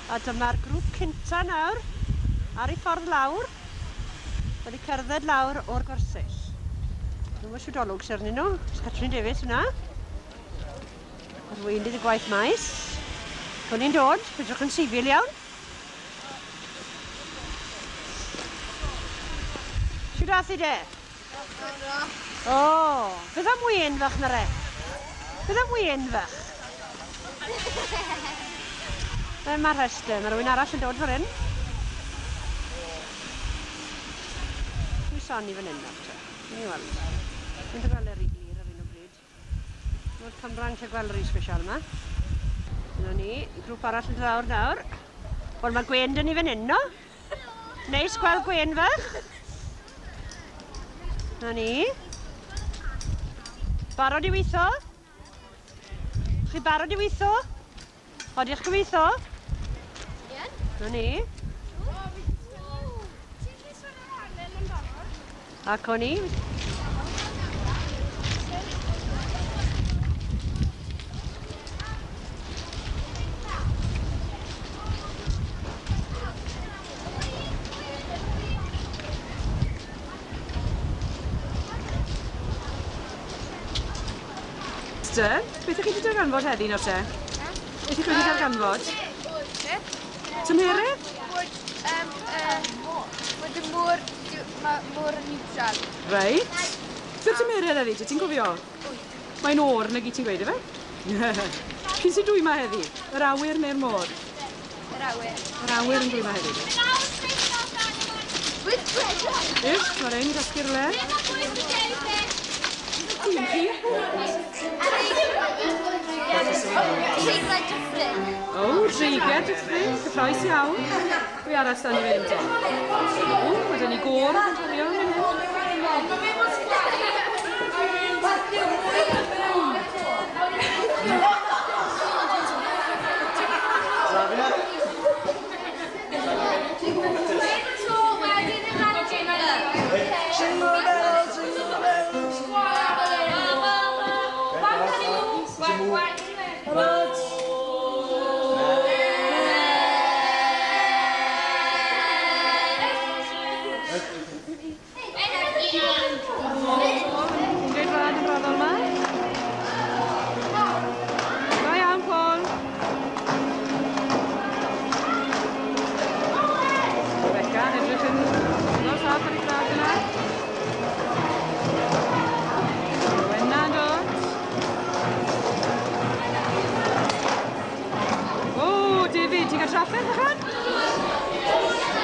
A dyma'r grŵp cynta nawr ar ei ffordd lawr. Wedi cerdded lawr o'r gorsyll. Nhw'n mynd siwdolwg sy'n arnyn nhw. Catrin Davies hwnna. Arweinydd y gwaith maes. Hwn ni'n dod, pwydwch yn sifil iawn. Siw dath i de? O, beth am wyn fach na re? Beth am wyn fach? Mae'r rhestr, mae rhywun arall yn dod fan hyn. Dwi soni fan hyn nawr te. Ni weld. Dwi'n gweld yr glir ar un o bryd. Mae'r camera'n lle gweld yr sbesial yma. Dyna ni, grŵp arall yn dod nawr. Wel, mae Gwen dyn ni fan hyn, no? Neis gweld Gwen fach. Dyna ni. Barod i weithio? Chi barod i weithio? Odi'ch gyweithio? Ie. Dyna ni. Ac o'n i. Beth ych chi wedi darganfod heddi nawr te? Beth ych chi wedi darganfod? Tymheredd? Bod y môr yn niwtral. Reit. Beth tymheredd heddi? Ti'n cofio? Mae'n o'r na gyd ti'n gweud, efe? Pwy sy'n dwy ma heddi? Yr awyr neu'r môr? Yr awyr. Yr awyr yn dwy ma heddi. Ish, mae'r ein i dysgu'r le. Ti'n chi? Treiglau dyffryn. O, dreigiau dyffryn, cyffroes iawn. Pwy arall stan ni fynd eto? O, wedyn ni gôr yn fawrio. Trafferth, ydych chi'n?